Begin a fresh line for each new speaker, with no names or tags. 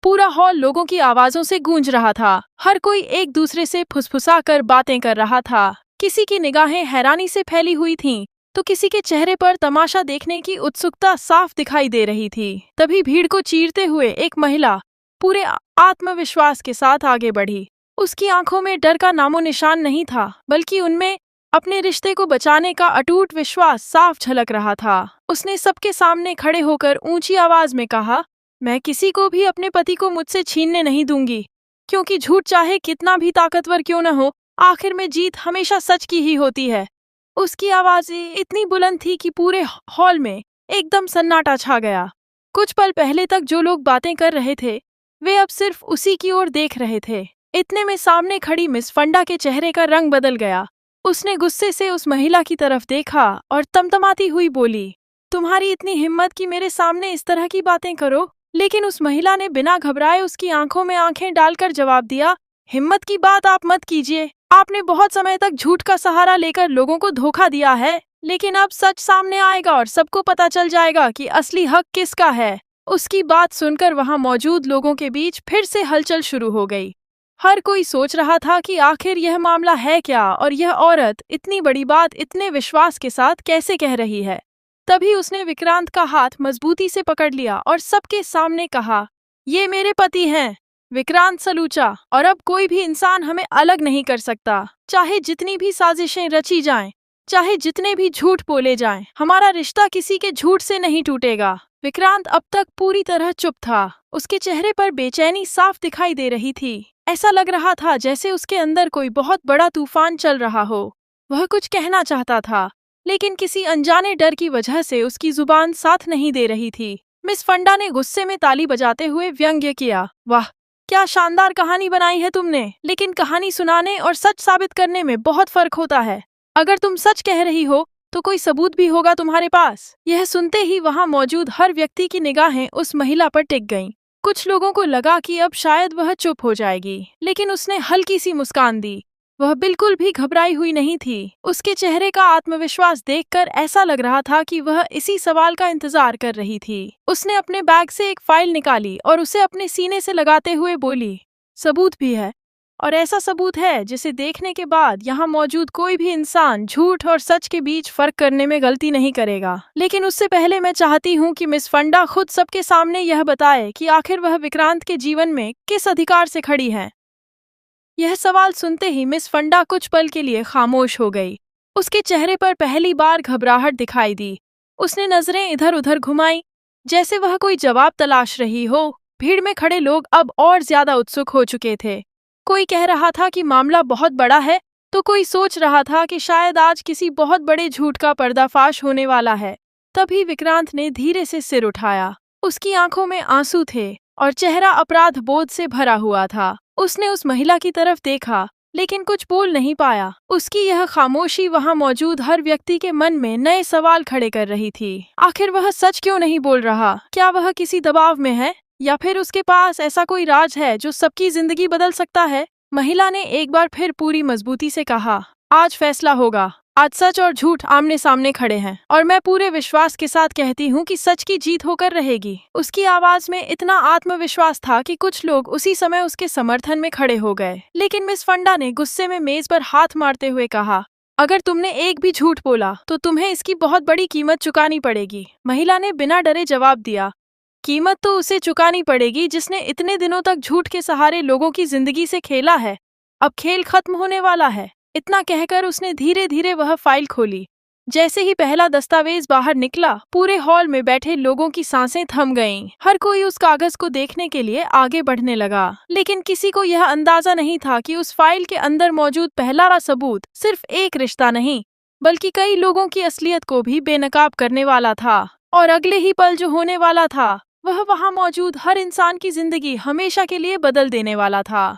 पूरा हॉल लोगों की आवाजों से गूंज रहा था। हर कोई एक दूसरे से फुसफुसाकर बातें कर रहा था। किसी की निगाहें हैरानी से फैली हुई थीं, तो किसी के चेहरे पर तमाशा देखने की उत्सुकता साफ दिखाई दे रही थी। तभी भीड़ को चीरते हुए एक महिला पूरे आत्मविश्वास के साथ आगे बढ़ी। उसकी आंखों में डर का नामो निशान नहीं था, बल्कि उनमें अपने रिश्ते को बचाने का अटूट विश्वास साफ झलक रहा था। उसने सबके सामने खड़े होकर ऊंची आवाज में कहा, मैं किसी को भी अपने पति को मुझसे छीनने नहीं दूंगी, क्योंकि झूठ चाहे कितना भी ताकतवर क्यों न हो, आखिर में जीत हमेशा सच की ही होती है। उसकी आवाज इतनी बुलंद थी कि पूरे हॉल में एकदम सन्नाटा छा गया। कुछ पल पहले तक जो लोग बातें कर रहे थे, वे अब सिर्फ उसी की ओर देख रहे थे। इतने में सामने खड़ी मिस फंडा के चेहरे का रंग बदल गया। उसने गुस्से से उस महिला की तरफ देखा और तमतमाती हुई बोली, तुम्हारी इतनी हिम्मत कि मेरे सामने इस तरह की बातें करो। लेकिन उस महिला ने बिना घबराए उसकी आंखों में आंखें डालकर जवाब दिया, हिम्मत की बात आप मत कीजिए। आपने बहुत समय तक झूठ का सहारा लेकर लोगों को धोखा दिया है, लेकिन अब सच सामने आएगा और सबको पता चल जाएगा कि असली हक किसका है। उसकी बात सुनकर वहां मौजूद लोगों के बीच फिर से हलचल शुरू हो गई। हर कोई सोच रहा था कि आखिर यह मामला है क्या और यह औरत इतनी बड़ी बात इतने विश्वास के साथ कैसे कह रही है। तभी उसने विक्रांत का हाथ मजबूती से पकड़ लिया और सबके सामने कहा, ये मेरे पति हैं, विक्रांत सलूचा, और अब कोई भी इंसान हमें अलग नहीं कर सकता। चाहे जितनी भी साजिशें रची जाएं, चाहे जितने भी झूठ बोले जाएं, हमारा रिश्ता किसी के झूठ से नहीं टूटेगा। विक्रांत अब तक पूरी तरह चुप था। उसके चेहरे पर बेचैनी साफ दिखाई दे रही थी। ऐसा लग रहा था जैसे उसके अंदर कोई बहुत बड़ा तूफान चल रहा हो। वह कुछ कहना चाहता था, लेकिन किसी अनजाने डर की वजह से उसकी जुबान साथ नहीं दे रही थी। मिस फंडा ने गुस्से में ताली बजाते हुए व्यंग्य किया, वाह, क्या शानदार कहानी बनाई है तुमने। लेकिन कहानी सुनाने और सच साबित करने में बहुत फर्क होता है। अगर तुम सच कह रही हो तो कोई सबूत भी होगा तुम्हारे पास। यह सुनते ही वहां मौजूद हर व्यक्ति की निगाहें उस महिला पर टिक गईं। कुछ लोगों को लगा कि अब शायद वह चुप हो जाएगी, लेकिन उसने हल्की सी मुस्कान दी। वह बिल्कुल भी घबराई हुई नहीं थी। उसके चेहरे का आत्मविश्वास देखकर ऐसा लग रहा था कि वह इसी सवाल का इंतजार कर रही थी। उसने अपने बैग से एक फाइल निकाली और उसे अपने सीने से लगाते हुए बोली, सबूत भी है, और ऐसा सबूत है जिसे देखने के बाद यहाँ मौजूद कोई भी इंसान झूठ और सच के बीच फर्क करने में गलती नहीं करेगा। लेकिन उससे पहले मैं चाहती हूँ कि मिस फंडा खुद सबके सामने यह बताए कि आखिर वह विक्रांत के जीवन में किस अधिकार से खड़ी है। यह सवाल सुनते ही मिस फंडा कुछ पल के लिए खामोश हो गई। उसके चेहरे पर पहली बार घबराहट दिखाई दी। उसने नजरें इधर उधर घुमाई, जैसे वह कोई जवाब तलाश रही हो। भीड़ में खड़े लोग अब और ज्यादा उत्सुक हो चुके थे। कोई कह रहा था कि मामला बहुत बड़ा है, तो कोई सोच रहा था कि शायद आज किसी बहुत बड़े झूठ का पर्दाफाश होने वाला है। तभी विक्रांत ने धीरे से सिर उठाया। उसकी आंखों में आंसू थे और चेहरा अपराध बोध से भरा हुआ था। उसने उस महिला की तरफ देखा, लेकिन कुछ बोल नहीं पाया। उसकी यह खामोशी वहां मौजूद हर व्यक्ति के मन में नए सवाल खड़े कर रही थी। आखिर वह सच क्यों नहीं बोल रहा? क्या वह किसी दबाव में है, या फिर उसके पास ऐसा कोई राज है जो सबकी जिंदगी बदल सकता है? महिला ने एक बार फिर पूरी मजबूती से कहा, आज फैसला होगा। आज सच और झूठ आमने सामने खड़े हैं, और मैं पूरे विश्वास के साथ कहती हूँ कि सच की जीत होकर रहेगी। उसकी आवाज में इतना आत्मविश्वास था कि कुछ लोग उसी समय उसके समर्थन में खड़े हो गए। लेकिन मिस फंडा ने गुस्से में मेज पर हाथ मारते हुए कहा, अगर तुमने एक भी झूठ बोला तो तुम्हें इसकी बहुत बड़ी कीमत चुकानी पड़ेगी। महिला ने बिना डरे जवाब दिया, कीमत तो उसे चुकानी पड़ेगी जिसने इतने दिनों तक झूठ के सहारे लोगों की जिंदगी से खेला है। अब खेल खत्म होने वाला है। इतना कहकर उसने धीरे धीरे वह फाइल खोली। जैसे ही पहला दस्तावेज बाहर निकला, पूरे हॉल में बैठे लोगों की सांसें थम गईं। हर कोई उस कागज को देखने के लिए आगे बढ़ने लगा, लेकिन किसी को यह अंदाजा नहीं था कि उस फाइल के अंदर मौजूद पहला सबूत सिर्फ एक रिश्ता नहीं, बल्कि कई लोगों की असलियत को भी बेनकाब करने वाला था। और अगले ही पल जो होने वाला था, वह वहां मौजूद हर इंसान की जिंदगी हमेशा के लिए बदल देने वाला था।